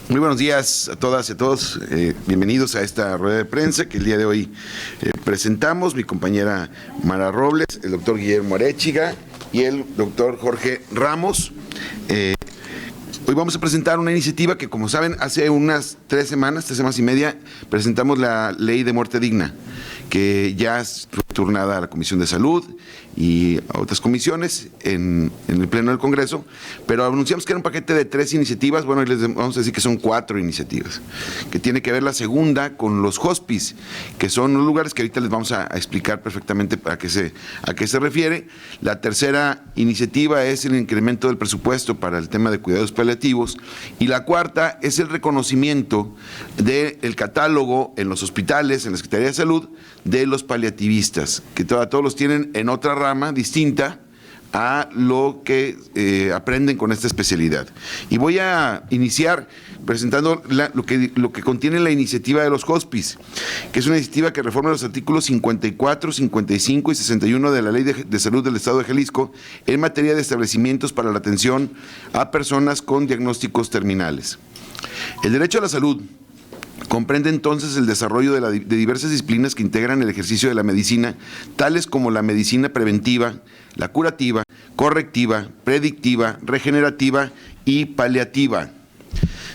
Muy buenos días a todas y a todos. Bienvenidos a esta rueda de prensa que el día de hoy presentamos. Mi compañera Mara Robles, el doctor Guillermo Arechiga y el doctor Jorge Ramos. Hoy vamos a presentar una iniciativa que, como saben, hace unas 3 semanas y media, presentamos la Ley de Muerte Digna, que ya es turnada a la Comisión de Salud y a otras comisiones en el Pleno del Congreso, pero anunciamos que era un paquete de 3 iniciativas. Bueno, les vamos a decir que son 4 iniciativas, que tiene que ver la segunda con los hospice, que son los lugares que ahorita les vamos a explicar perfectamente a qué se refiere. La tercera iniciativa es el incremento del presupuesto para el tema de cuidados paliativos, y la cuarta es el reconocimiento del catálogo en los hospitales, en la Secretaría de Salud, de los paliativistas, que todos los tienen en otra rama distinta a lo que aprenden con esta especialidad. Y voy a iniciar presentando lo que contiene la iniciativa de los hospice, que es una iniciativa que reforma los artículos 54, 55 y 61 de la Ley de Salud del Estado de Jalisco en materia de establecimientos para la atención a personas con diagnósticos terminales. El derecho a la salud comprende entonces el desarrollo de diversas disciplinas que integran el ejercicio de la medicina, tales como la medicina preventiva, la curativa, correctiva, predictiva, regenerativa y paliativa.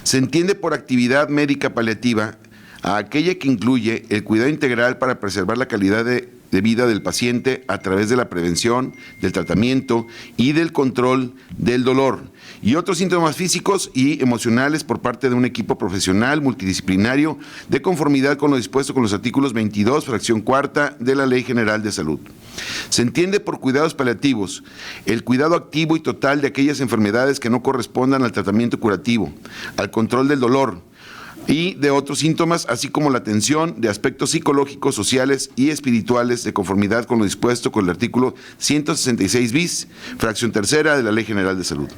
Se entiende por actividad médica paliativa a aquella que incluye el cuidado integral para preservar la calidad de vida del paciente a través de la prevención, del tratamiento y del control del dolor y otros síntomas físicos y emocionales por parte de un equipo profesional multidisciplinario de conformidad con lo dispuesto con los artículos 22, fracción cuarta de la Ley General de Salud. Se entiende por cuidados paliativos el cuidado activo y total de aquellas enfermedades que no correspondan al tratamiento curativo, al control del dolor y de otros síntomas, así como la atención de aspectos psicológicos, sociales y espirituales de conformidad con lo dispuesto con el artículo 166 bis, fracción tercera de la Ley General de Salud.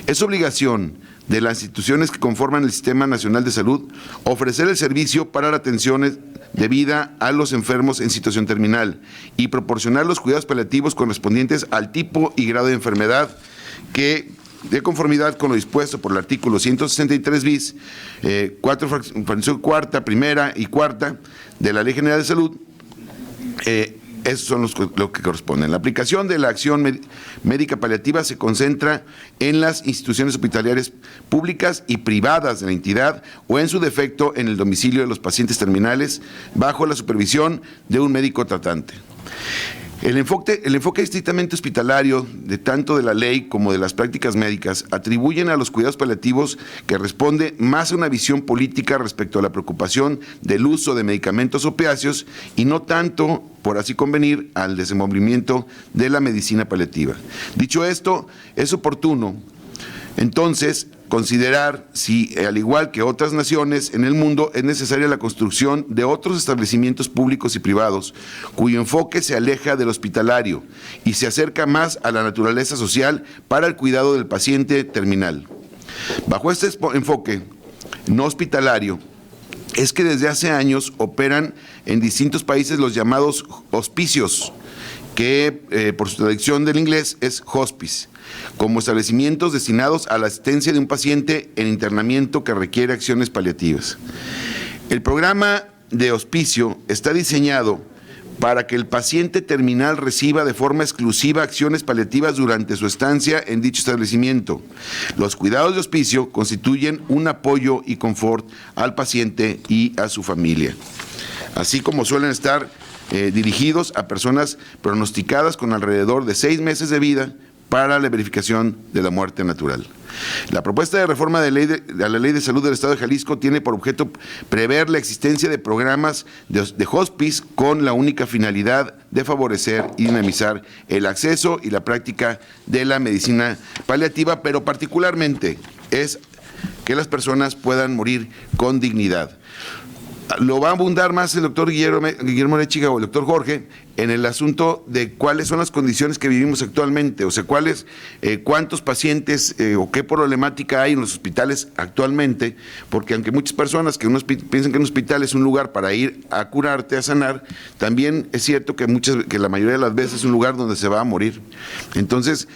Es obligación de las instituciones que conforman el Sistema Nacional de Salud ofrecer el servicio para la atención de vida a los enfermos en situación terminal y proporcionar los cuidados paliativos correspondientes al tipo y grado de enfermedad que, de conformidad con lo dispuesto por el artículo 163 bis, fracción cuarta, primera y cuarta de la Ley General de Salud, esos son lo que corresponden. La aplicación de la acción médica paliativa se concentra en las instituciones hospitalarias públicas y privadas de la entidad o, en su defecto, en el domicilio de los pacientes terminales, bajo la supervisión de un médico tratante. El enfoque estrictamente hospitalario de tanto de la ley como de las prácticas médicas atribuyen a los cuidados paliativos que responde más a una visión política respecto a la preocupación del uso de medicamentos opiáceos y no tanto, por así convenir, al desenvolvimiento de la medicina paliativa. Dicho esto, es oportuno entonces considerar si, al igual que otras naciones en el mundo, es necesaria la construcción de otros establecimientos públicos y privados, cuyo enfoque se aleja del hospitalario y se acerca más a la naturaleza social para el cuidado del paciente terminal. Bajo este enfoque no hospitalario, es que desde hace años operan en distintos países los llamados hospicios, que por su traducción del inglés es hospice, como establecimientos destinados a la asistencia de un paciente en internamiento que requiere acciones paliativas. El programa de hospicio está diseñado para que el paciente terminal reciba de forma exclusiva acciones paliativas durante su estancia en dicho establecimiento. Los cuidados de hospicio constituyen un apoyo y confort al paciente y a su familia, así como suelen estar dirigidos a personas pronosticadas con alrededor de 6 meses de vida para la verificación de la muerte natural. La propuesta de reforma de la Ley de Salud del Estado de Jalisco tiene por objeto prever la existencia de programas de hospice con la única finalidad de favorecer y dinamizar el acceso y la práctica de la medicina paliativa, pero particularmente es que las personas puedan morir con dignidad. Lo va a abundar más el doctor Guillermo Arechiga o el doctor Jorge en el asunto de cuáles son las condiciones que vivimos actualmente, o sea, cuántos pacientes o qué problemática hay en los hospitales actualmente, porque aunque muchas personas piensan que un hospital es un lugar para ir a curarte, a sanar, también es cierto que la mayoría de las veces es un lugar donde se va a morir. Entonces,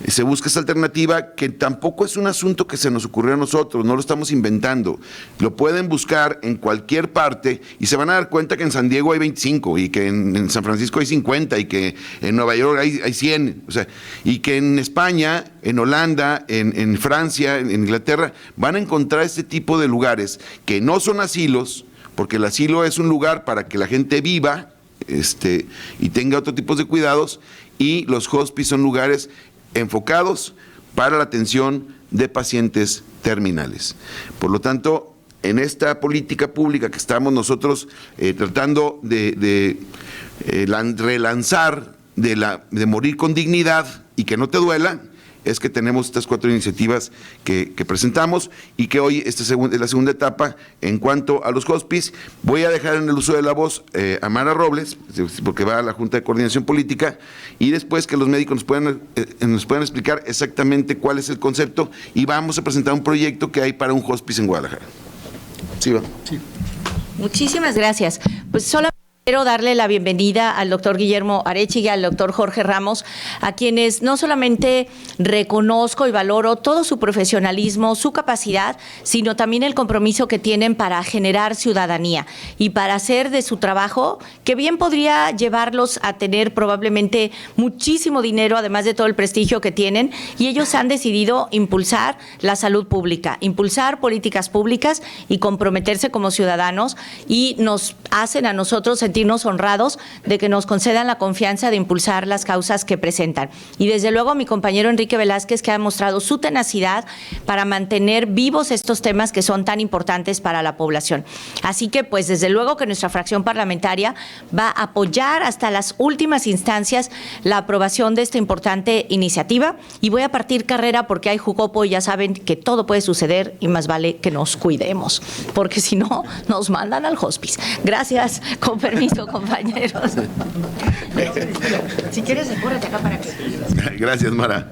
se busca esa alternativa, que tampoco es un asunto que se nos ocurrió a nosotros, no lo estamos inventando. Lo pueden buscar en cualquier parte y se van a dar cuenta que en San Diego hay 25 y que en San Francisco hay 50 y que en Nueva York hay 100, o sea, y que en España, en Holanda, en Francia, en Inglaterra, van a encontrar este tipo de lugares que no son asilos, porque el asilo es un lugar para que la gente viva y tenga otro tipo de cuidados, y los hospices son lugares enfocados para la atención de pacientes terminales. Por lo tanto, en esta política pública que estamos nosotros tratando de relanzar, de morir con dignidad y que no te duela, es que tenemos estas 4 iniciativas que presentamos, y que hoy esta es la segunda etapa. En cuanto a los hospices, voy a dejar en el uso de la voz a Mara Robles, porque va a la Junta de Coordinación Política, y después que los médicos nos puedan explicar exactamente cuál es el concepto, y vamos a presentar un proyecto que hay para un hospice en Guadalajara. Sí, va. Sí. Muchísimas gracias. Pues solamente quiero darle la bienvenida al doctor Guillermo Arechiga, al doctor Jorge Ramos, a quienes no solamente reconozco y valoro todo su profesionalismo, su capacidad, sino también el compromiso que tienen para generar ciudadanía y para hacer de su trabajo, que bien podría llevarlos a tener probablemente muchísimo dinero, además de todo el prestigio que tienen, y ellos han decidido impulsar la salud pública, impulsar políticas públicas y comprometerse como ciudadanos, y nos hacen a nosotros sentirnos honrados de que nos concedan la confianza de impulsar las causas que presentan. Y desde luego a mi compañero Enrique Velázquez, que ha mostrado su tenacidad para mantener vivos estos temas que son tan importantes para la población. Así que, pues, desde luego que nuestra fracción parlamentaria va a apoyar hasta las últimas instancias la aprobación de esta importante iniciativa, y voy a partir carrera porque hay jugopo y ya saben que todo puede suceder, y más vale que nos cuidemos, porque si no, nos mandan al hospice. Gracias, con permiso, compañeros. Si quieres, apúrate acá para que... Gracias, Mara.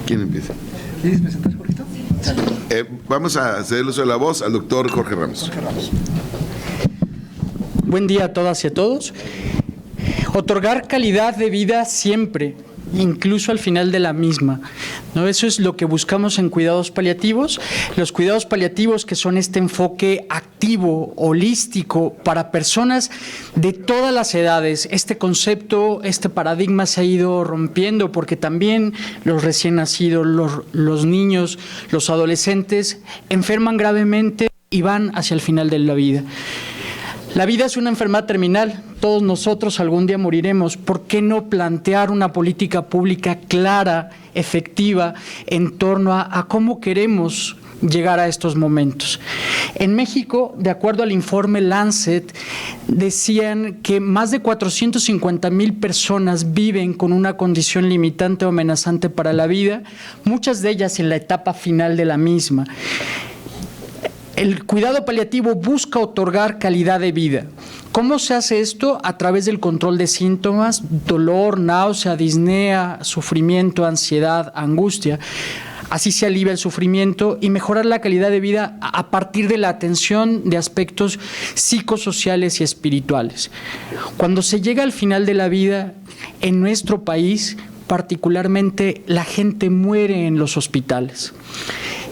¿Quién empieza? ¿Quieres presentar, Jorgito? Vamos a hacer el uso de la voz al doctor Jorge Ramos. Buen día a todas y a todos. Otorgar calidad de vida siempre, incluso al final de la misma, ¿no? Eso es lo que buscamos en cuidados paliativos. Los cuidados paliativos, que son este enfoque activo, holístico, para personas de todas las edades. Este concepto, este paradigma se ha ido rompiendo, porque también los recién nacidos, los niños, los adolescentes enferman gravemente y van hacia el final de la vida. La vida es una enfermedad terminal, todos nosotros algún día moriremos. ¿Por qué no plantear una política pública clara, efectiva, en torno a cómo queremos llegar a estos momentos? En México, de acuerdo al informe Lancet, decían que más de 450,000 personas viven con una condición limitante o amenazante para la vida, muchas de ellas en la etapa final de la misma. El cuidado paliativo busca otorgar calidad de vida. ¿Cómo se hace esto? A través del control de síntomas, dolor, náusea, disnea, sufrimiento, ansiedad, angustia. Así se alivia el sufrimiento y mejorar la calidad de vida a partir de la atención de aspectos psicosociales y espirituales. Cuando se llega al final de la vida, en nuestro país, particularmente, la gente muere en los hospitales.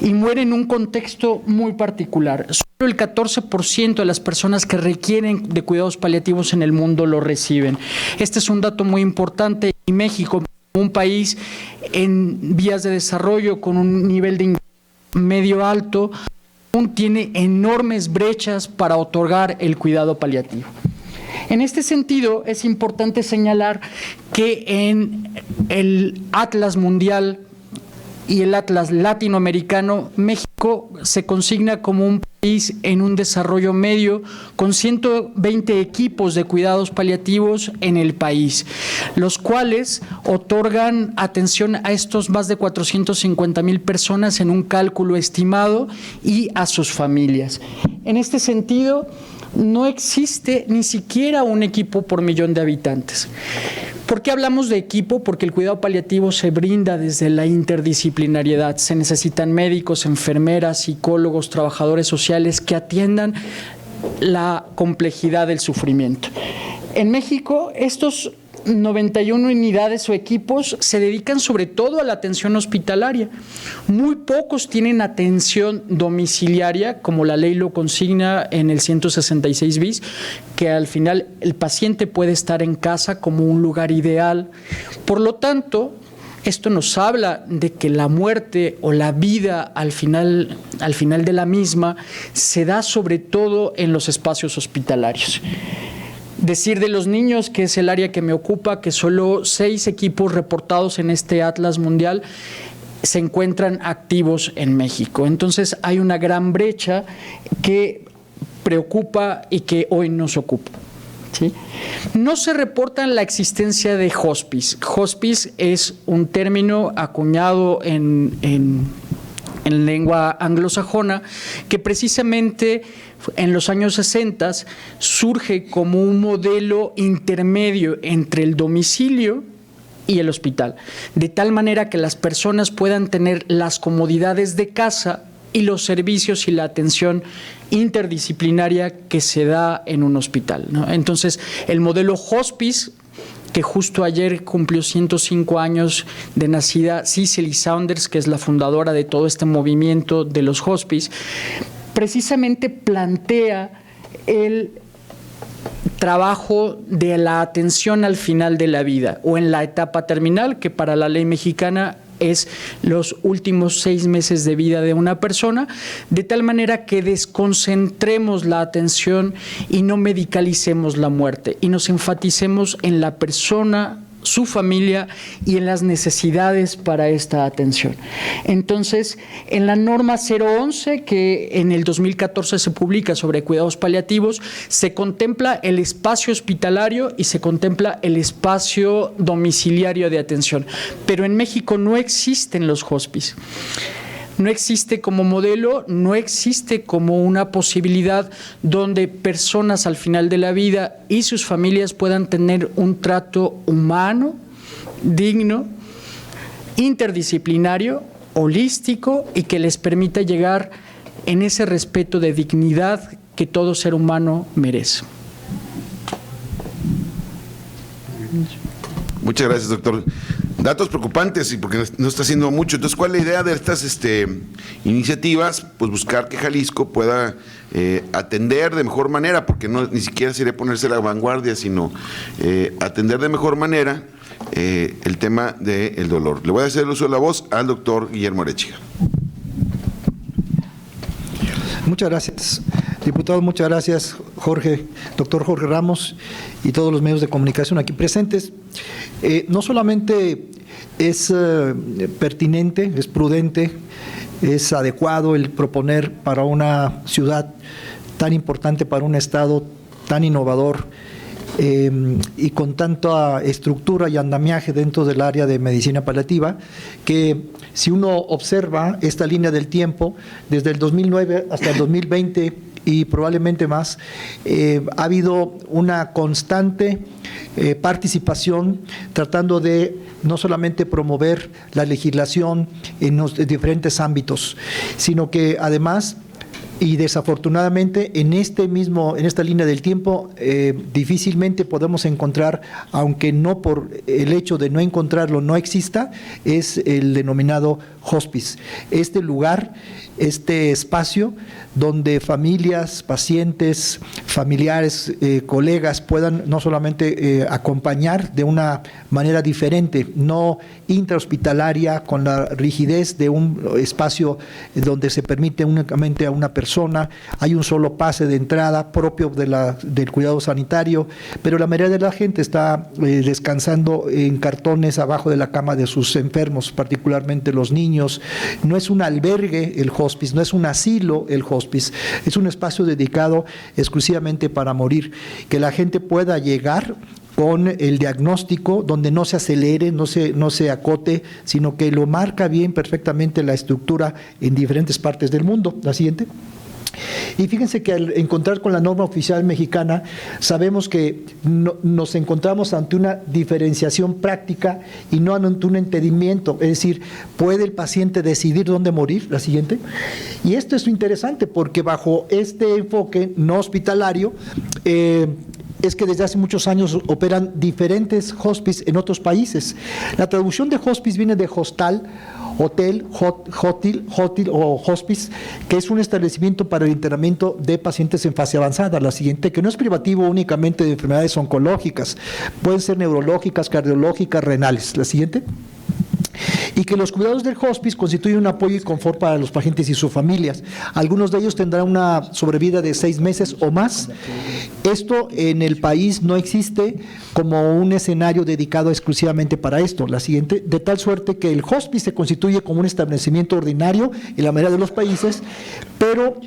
Y muere en un contexto muy particular. Solo el 14% de las personas que requieren de cuidados paliativos en el mundo lo reciben. Este es un dato muy importante, y México, un país en vías de desarrollo con un nivel de ingreso medio alto, aún tiene enormes brechas para otorgar el cuidado paliativo. En este sentido, es importante señalar que en el Atlas Mundial y el Atlas Latinoamericano, México se consigna como un país en un desarrollo medio, con 120 equipos de cuidados paliativos en el país, los cuales otorgan atención a estos más de 450,000 personas en un cálculo estimado, y a sus familias. En este sentido, no existe ni siquiera un equipo por millón de habitantes. ¿Por qué hablamos de equipo? Porque el cuidado paliativo se brinda desde la interdisciplinariedad. Se necesitan médicos, enfermeras, psicólogos, trabajadores sociales que atiendan la complejidad del sufrimiento. En México, estos 91 unidades o equipos se dedican sobre todo a la atención hospitalaria. Muy pocos tienen atención domiciliaria, como la ley lo consigna en el 166 bis, que al final el paciente puede estar en casa como un lugar ideal. Por lo tanto, esto nos habla de que la muerte o la vida al final de la misma se da sobre todo en los espacios hospitalarios. Decir de los niños, que es el área que me ocupa, que solo 6 equipos reportados en este Atlas Mundial se encuentran activos en México. Entonces hay una gran brecha que preocupa y que hoy nos ocupa. ¿Sí? No se reporta la existencia de hospice. Hospice es un término acuñado en lengua anglosajona que precisamente en los años 60 surge como un modelo intermedio entre el domicilio y el hospital, de tal manera que las personas puedan tener las comodidades de casa y los servicios y la atención interdisciplinaria que se da en un hospital, ¿no? Entonces, el modelo hospice, que justo ayer cumplió 105 años de nacida Cicely Saunders, que es la fundadora de todo este movimiento de los hospice, precisamente plantea el trabajo de la atención al final de la vida o en la etapa terminal, que para la ley mexicana es los últimos 6 meses de vida de una persona, de tal manera que desconcentremos la atención y no medicalicemos la muerte y nos enfaticemos en la persona, su familia y en las necesidades para esta atención. Entonces, en la norma 011, que en el 2014 se publica sobre cuidados paliativos, se contempla el espacio hospitalario y se contempla el espacio domiciliario de atención. Pero en México no existen los hospice. No existe como modelo, no existe como una posibilidad donde personas al final de la vida y sus familias puedan tener un trato humano, digno, interdisciplinario, holístico y que les permita llegar en ese respeto de dignidad que todo ser humano merece. Muchas gracias, doctor. Datos preocupantes, y porque no está haciendo mucho. Entonces, ¿cuál es la idea de estas iniciativas? Pues buscar que Jalisco pueda atender de mejor manera, porque no ni siquiera sería ponerse a la vanguardia, sino atender de mejor manera el tema del dolor. Le voy a hacer el uso de la voz al doctor Guillermo Arechiga. Muchas gracias, diputado, muchas gracias, Jorge, doctor Jorge Ramos y todos los medios de comunicación aquí presentes. No solamente es pertinente, es prudente, es adecuado el proponer para una ciudad tan importante, para un estado tan innovador y con tanta estructura y andamiaje dentro del área de medicina paliativa, que si uno observa esta línea del tiempo, desde el 2009 hasta el 2020 y probablemente más, ha habido una constante participación tratando de no solamente promover la legislación en los diferentes ámbitos, sino que además, y desafortunadamente en esta línea del tiempo difícilmente podemos encontrar, aunque no por el hecho de no encontrarlo no exista, es el denominado hospice. Este lugar, este espacio donde familias, pacientes, familiares, colegas puedan no solamente acompañar de una manera diferente, no intrahospitalaria, con la rigidez de un espacio donde se permite únicamente a una persona, hay un solo pase de entrada propio del cuidado sanitario, pero la mayoría de la gente está descansando en cartones abajo de la cama de sus enfermos, particularmente los niños. No es un albergue el hospice, no es un asilo el hospice, es un espacio dedicado exclusivamente para morir, que la gente pueda llegar con el diagnóstico, donde no se acelere, no se acote, sino que lo marca bien perfectamente la estructura en diferentes partes del mundo. La siguiente. Y fíjense que al encontrar con la norma oficial mexicana, sabemos que nos encontramos ante una diferenciación práctica y no ante un entendimiento, es decir, ¿puede el paciente decidir dónde morir? La siguiente. Y esto es interesante porque bajo este enfoque no hospitalario, es que desde hace muchos años operan diferentes hospice en otros países. La traducción de hospice viene de hostal, hotel, hotel o hospice, que es un establecimiento para el internamiento de pacientes en fase avanzada. La siguiente, que no es privativo únicamente de enfermedades oncológicas, pueden ser neurológicas, cardiológicas, renales. La siguiente. Y que los cuidados del hospice constituyen un apoyo y confort para los pacientes y sus familias. Algunos de ellos tendrán una sobrevida de 6 meses o más. Esto en el país no existe como un escenario dedicado exclusivamente para esto. La siguiente, de tal suerte que el hospice se constituye como un establecimiento ordinario en la mayoría de los países, pero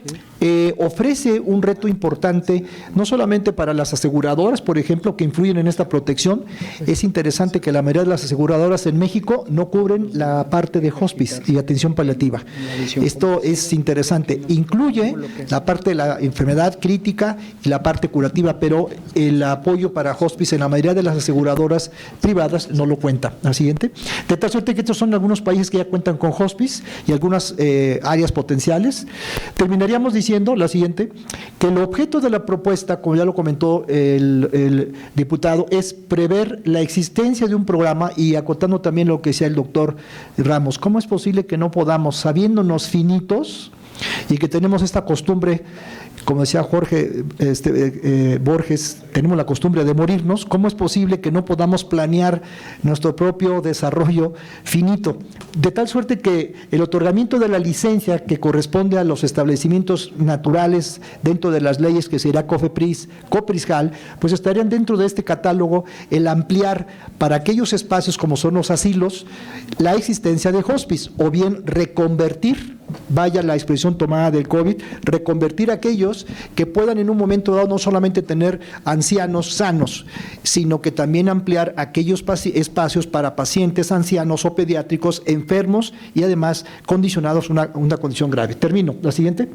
ofrece un reto importante, no solamente para las aseguradoras, por ejemplo, que influyen en esta protección. Es interesante que la mayoría de las aseguradoras en México no cubren la parte de hospice y atención paliativa. Esto es interesante. Incluye la parte de la enfermedad crítica y la parte curativa, pero el apoyo para hospice en la mayoría de las aseguradoras privadas no lo cuenta. La siguiente. De tal suerte que estos son algunos países que ya cuentan con hospice y algunas áreas potenciales. Terminaríamos diciendo, la siguiente, que el objeto de la propuesta, como ya lo comentó el diputado, es prever la existencia de un programa, y acotando también lo que decía el doctor Ramos, ¿cómo es posible que no podamos, sabiéndonos finitos y que tenemos esta costumbre, como decía Jorge Borges, tenemos la costumbre de morirnos, cómo es posible que no podamos planear nuestro propio desarrollo finito? De tal suerte que el otorgamiento de la licencia que corresponde a los establecimientos naturales dentro de las leyes que será COFEPRIS, COPRISJAL, pues estarían dentro de este catálogo el ampliar para aquellos espacios como son los asilos la existencia de hospice, o bien reconvertir, vaya la expresión tomada del COVID, reconvertir aquellos que puedan en un momento dado no solamente tener ancianos sanos, sino que también ampliar aquellos espacios para pacientes ancianos o pediátricos enfermos y además condicionados a una condición grave. Termino. La siguiente.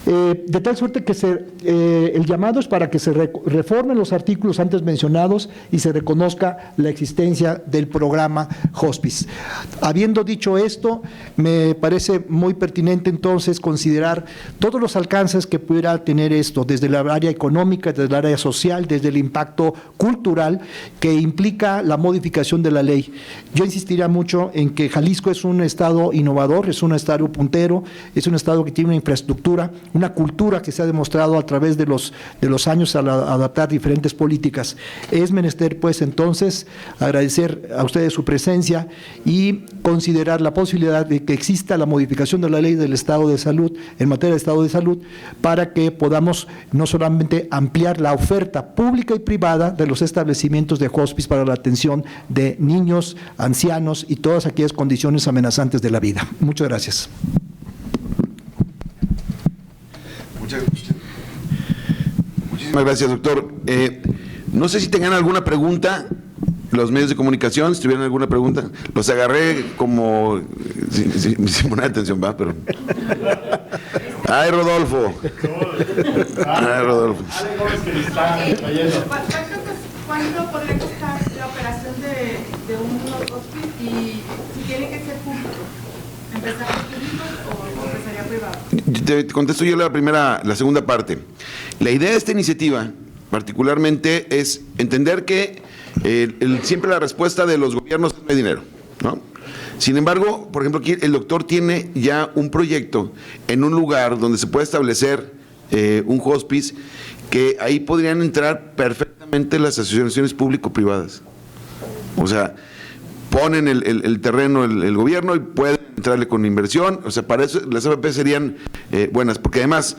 De tal suerte que el llamado es para que se reformen los artículos antes mencionados y se reconozca la existencia del programa hospice. Habiendo dicho esto, me parece muy pertinente entonces considerar todos los alcances que pudiera tener esto, desde la área económica, desde el área social, desde el impacto cultural que implica la modificación de la ley. Yo insistiría mucho en que Jalisco es un estado innovador, es un estado puntero, es un estado que tiene una infraestructura, una cultura que se ha demostrado a través de los años al adaptar diferentes políticas. Es menester, pues, entonces, agradecer a ustedes su presencia y considerar la posibilidad de que exista la modificación de la ley del estado de salud, en materia de estado de salud, para que podamos no solamente ampliar la oferta pública y privada de los establecimientos de hospice para la atención de niños, ancianos y todas aquellas condiciones amenazantes de la vida. Muchas gracias. Muchísimas gracias, doctor. No sé si tengan alguna pregunta, los medios de comunicación, si tuvieran alguna pregunta. Los agarré como sin poner atención, va, pero... ¡Ay, Rodolfo! ¡Ay, Rodolfo! ¿Cuánto podría costar la operación de un hospice y si tiene que ser público? ¿Empezar por público o empezaría privado? Te contesto yo la segunda parte. La idea de esta iniciativa, particularmente, es entender que siempre la respuesta de los gobiernos es no hay dinero, ¿no? Sin embargo, por ejemplo, aquí el doctor tiene ya un proyecto en un lugar donde se puede establecer un hospice, que ahí podrían entrar perfectamente las asociaciones público-privadas. O sea, ponen el terreno el gobierno y pueden entrarle con inversión. O sea, para eso las AFP serían buenas, porque además,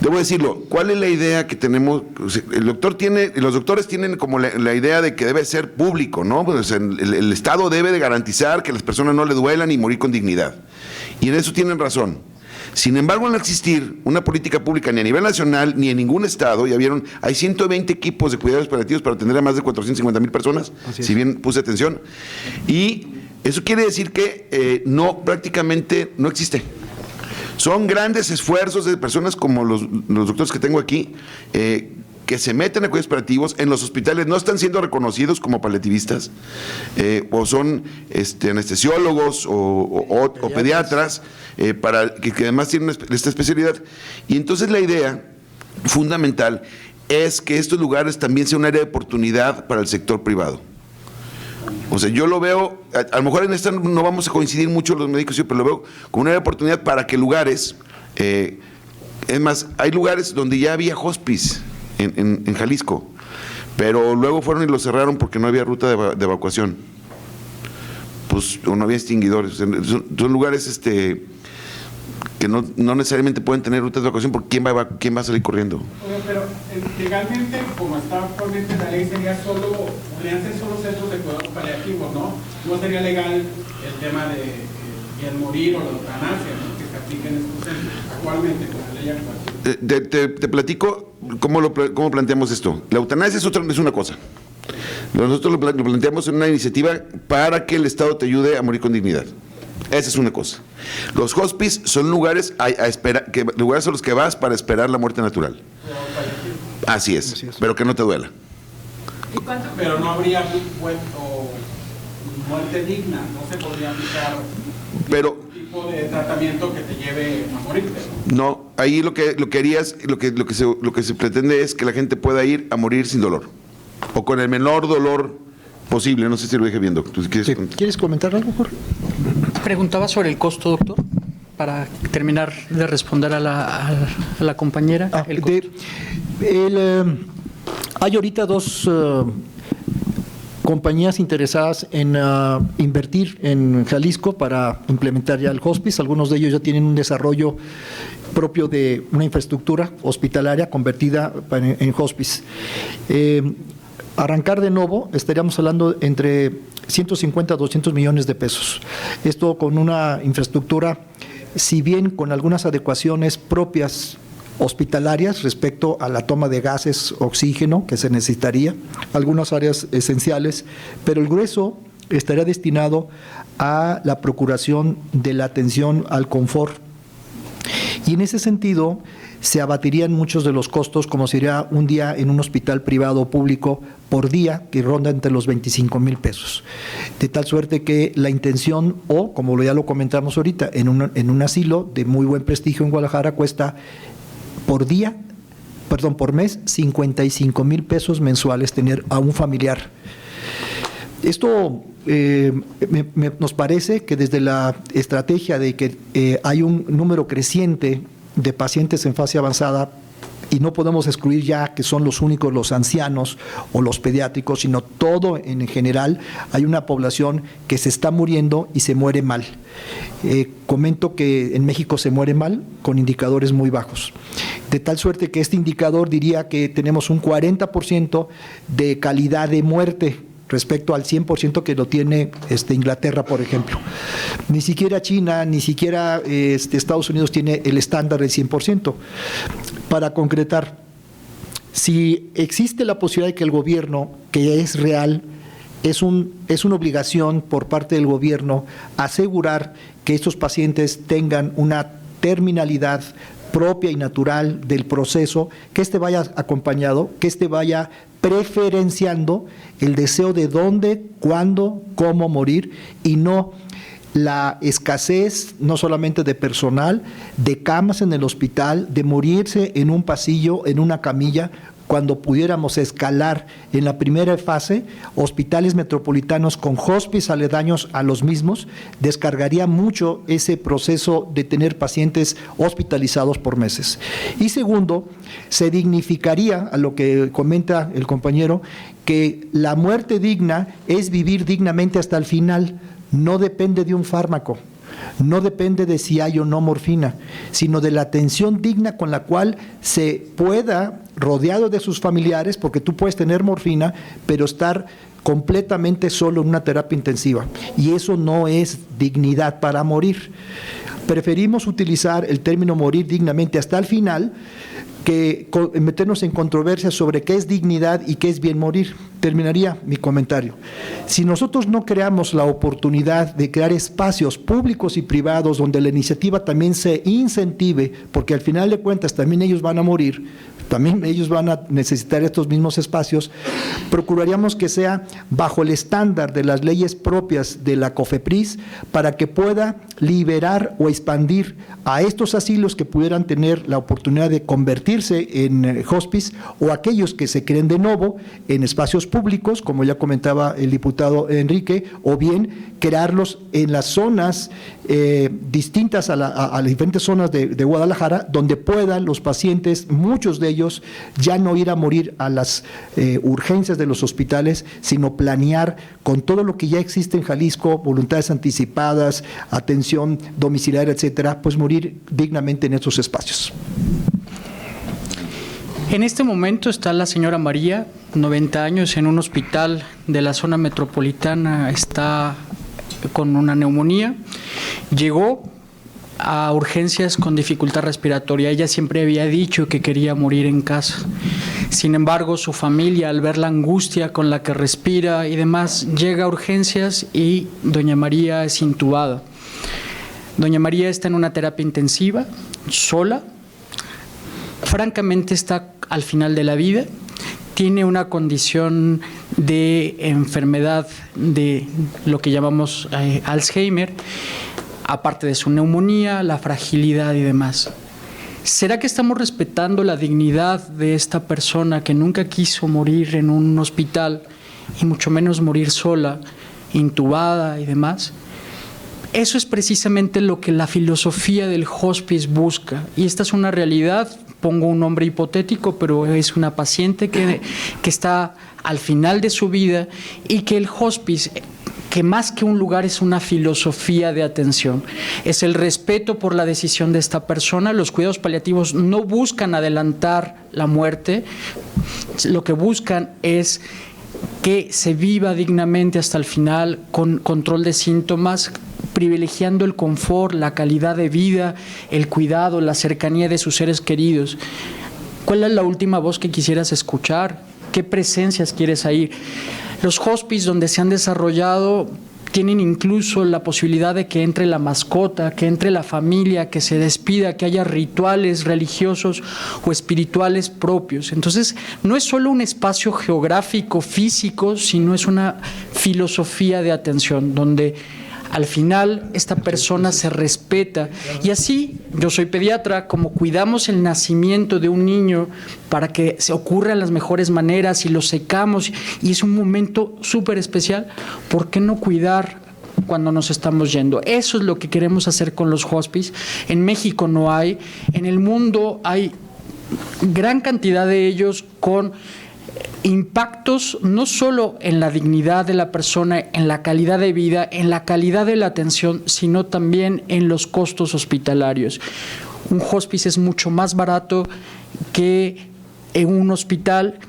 debo decirlo, ¿cuál es la idea que tenemos? O sea, los doctores tienen como la idea de que debe ser público, ¿no? Pues, o sea, el Estado debe de garantizar que las personas no le duelan y morir con dignidad. Y en eso tienen razón. Sin embargo, al no existir una política pública ni a nivel nacional ni en ningún estado, ya vieron, hay 120 equipos de cuidados paliativos para atender a más de 450,000 personas, si bien puse atención, y eso quiere decir que prácticamente no existe. Son grandes esfuerzos de personas como los doctores que tengo aquí, que se meten a cuidados paliativos, en los hospitales no están siendo reconocidos como paliativistas, o son anestesiólogos o pediatras, para que además tienen esta especialidad. Y entonces la idea fundamental es que estos lugares también sean un área de oportunidad para el sector privado. O sea, yo lo veo, a lo mejor en esta no vamos a coincidir mucho los médicos, pero lo veo como una área de oportunidad para que lugares, es más, hay lugares donde ya había hospice en Jalisco, pero luego fueron y lo cerraron porque no había ruta de evacuación, pues, o no había extinguidores. O sea, son lugares que no necesariamente pueden tener rutas de evacuación, porque ¿quién va a salir corriendo? Pero legalmente, como está actualmente la ley, podrían ser solo centros de cuidados paliativos, ¿no? No sería legal el tema de el morir o la eutanasia, ¿no?, que se aplica en estos centros actualmente con la ley actual. Te platico cómo planteamos esto. La eutanasia es una cosa. Nosotros lo planteamos en una iniciativa para que el Estado te ayude a morir con dignidad. Esa es una cosa. Los hospice son lugares lugares a los que vas para esperar la muerte natural. Así es, pero que no te duela. Pero no habría muerte digna, no se podría aplicar un tipo de tratamiento que te lleve a morirte, ¿no? No, ahí lo que se pretende es que la gente pueda ir a morir sin dolor, o con el menor dolor posible. No sé si lo dije viendo. ¿Quieres comentar algo, Jorge? Preguntaba sobre el costo, doctor, para terminar de responder a la compañera. Hay ahorita dos compañías interesadas en invertir en Jalisco para implementar ya el hospice. Algunos de ellos ya tienen un desarrollo propio de una infraestructura hospitalaria convertida en hospice. Arrancar de nuevo, estaríamos hablando entre 150 a 200 millones de pesos. Esto con una infraestructura, si bien con algunas adecuaciones propias hospitalarias respecto a la toma de gases, oxígeno que se necesitaría, algunas áreas esenciales, pero el grueso estaría destinado a la procuración de la atención al confort. Y en ese sentido se abatirían muchos de los costos, como sería un día en un hospital privado o público por día, que ronda entre los 25,000 pesos. De tal suerte que la intención, o como ya lo comentamos ahorita, en un asilo de muy buen prestigio en Guadalajara cuesta por mes, 55,000 pesos mensuales tener a un familiar. Esto nos parece que desde la estrategia de que hay un número creciente de pacientes en fase avanzada, y no podemos excluir ya que son los únicos los ancianos o los pediátricos, sino todo en general, hay una población que se está muriendo y se muere mal. Comento que en México se muere mal con indicadores muy bajos, de tal suerte que este indicador diría que tenemos un 40% de calidad de muerte respecto al 100% que lo tiene Inglaterra, por ejemplo. Ni siquiera China, ni siquiera Estados Unidos tiene el estándar del 100%. Para concretar, si existe la posibilidad de que el gobierno, que es real, es una obligación por parte del gobierno asegurar que estos pacientes tengan una terminalidad propia y natural del proceso, que vaya acompañado, que vaya preferenciando el deseo de dónde, cuándo, cómo morir, y no la escasez no solamente de personal, de camas en el hospital, de morirse en un pasillo, en una camilla, cuando pudiéramos escalar en la primera fase hospitales metropolitanos con hospice aledaños a los mismos, descargaría mucho ese proceso de tener pacientes hospitalizados por meses. Y segundo, se dignificaría, a lo que comenta el compañero, que la muerte digna es vivir dignamente hasta el final, no depende de un fármaco. No depende de si hay o no morfina, sino de la atención digna con la cual se pueda, rodeado de sus familiares, porque tú puedes tener morfina, pero estar completamente solo en una terapia intensiva. Y eso no es dignidad para morir. Preferimos utilizar el término morir dignamente hasta el final que meternos en controversias sobre qué es dignidad y qué es bien morir. Terminaría mi comentario. Si nosotros no creamos la oportunidad de crear espacios públicos y privados donde la iniciativa también se incentive, porque al final de cuentas también ellos van a morir, también ellos van a necesitar estos mismos espacios, procuraríamos que sea bajo el estándar de las leyes propias de la COFEPRIS para que pueda liberar o expandir a estos asilos que pudieran tener la oportunidad de convertirse en hospice o aquellos que se creen de nuevo en espacios públicos, como ya comentaba el diputado Enrique, o bien crearlos en las zonas distintas a las diferentes zonas de Guadalajara, donde puedan los pacientes, muchos de ellos, ya no ir a morir a las urgencias de los hospitales, sino planear con todo lo que ya existe en Jalisco, voluntades anticipadas, atención domiciliaria, etcétera, pues morir dignamente en estos espacios. En este momento está la señora María, 90 años, en un hospital de la zona metropolitana, está con una neumonía. Llegó a urgencias con dificultad respiratoria. Ella siempre había dicho que quería morir en casa. Sin embargo, su familia, al ver la angustia con la que respira y demás, llega a urgencias y doña María es intubada. Doña María está en una terapia intensiva, sola. Francamente está al final de la vida, tiene una condición de enfermedad de lo que llamamos Alzheimer, aparte de su neumonía, la fragilidad y demás. ¿Será que estamos respetando la dignidad de esta persona que nunca quiso morir en un hospital y mucho menos morir sola, intubada y demás? Eso es precisamente lo que la filosofía del hospice busca, y esta es una realidad. Pongo un nombre hipotético, pero es una paciente que está al final de su vida, y que el hospice, que más que un lugar es una filosofía de atención, es el respeto por la decisión de esta persona. Los cuidados paliativos no buscan adelantar la muerte, lo que buscan es que se viva dignamente hasta el final, con control de síntomas, privilegiando el confort, la calidad de vida, el cuidado, la cercanía de sus seres queridos. ¿Cuál es la última voz que quisieras escuchar? ¿Qué presencias quieres oír? Los hospices donde se han desarrollado tienen incluso la posibilidad de que entre la mascota, que entre la familia, que se despida, que haya rituales religiosos o espirituales propios. Entonces, no es solo un espacio geográfico, físico, sino es una filosofía de atención, donde al final esta persona se respeta. Y así, yo soy pediatra, como cuidamos el nacimiento de un niño para que se ocurra de las mejores maneras y lo secamos y es un momento súper especial, ¿por qué no cuidar cuando nos estamos yendo? Eso es lo que queremos hacer con los hospices. En México no hay, en el mundo hay gran cantidad de ellos con impactos no solo en la dignidad de la persona, en la calidad de vida, en la calidad de la atención, sino también en los costos hospitalarios. Un hospice es mucho más barato que en un hospital.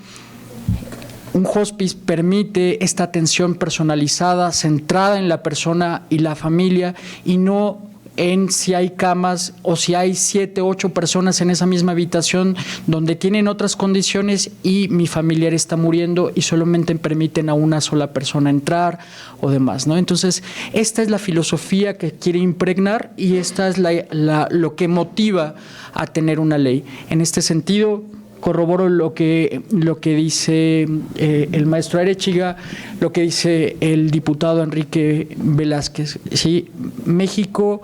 Un hospice permite esta atención personalizada, centrada en la persona y la familia, y no en si hay camas o si hay 7, 8 personas en esa misma habitación donde tienen otras condiciones y mi familiar está muriendo y solamente permiten a una sola persona entrar o demás, ¿no? Entonces, esta es la filosofía que quiere impregnar y esta es lo que motiva a tener una ley. En este sentido, corroboro lo que dice el maestro Arechiga, lo que dice el diputado Enrique Velázquez. Sí, México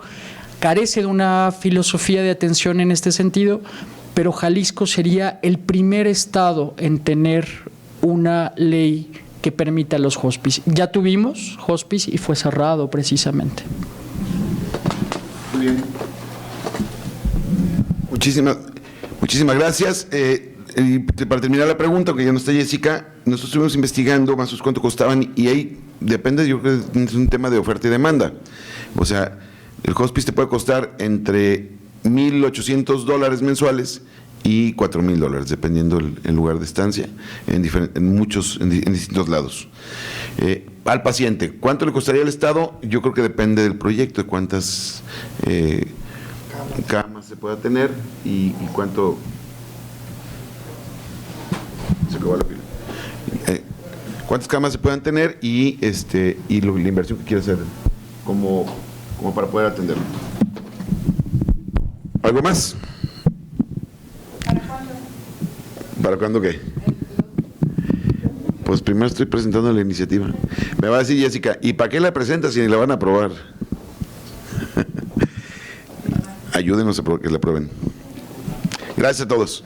carece de una filosofía de atención en este sentido, pero Jalisco sería el primer estado en tener una ley que permita los hospices. Ya tuvimos hospice y fue cerrado precisamente. Muy bien. Muchísimas gracias. Y para terminar la pregunta, aunque ya no está Jessica, nosotros estuvimos investigando más o menos cuánto costaban y ahí depende, yo creo que es un tema de oferta y demanda. O sea, el hospice te puede costar entre $1,800 mensuales y $4,000, dependiendo el lugar de estancia, en distintos lados. Al paciente, ¿cuánto le costaría al Estado? Yo creo que depende del proyecto, de cuántas camas se pueda tener y cuánto... Se acabó la pila. ¿Cuántas camas se puedan tener y la inversión que quiere hacer como para poder atenderlo? ¿Algo más? ¿Para cuándo qué? Pues primero estoy presentando la iniciativa. Me va a decir Jessica, ¿y para qué la presentas si ni la van a aprobar? Ayúdenos a que la aprueben. Gracias a todos.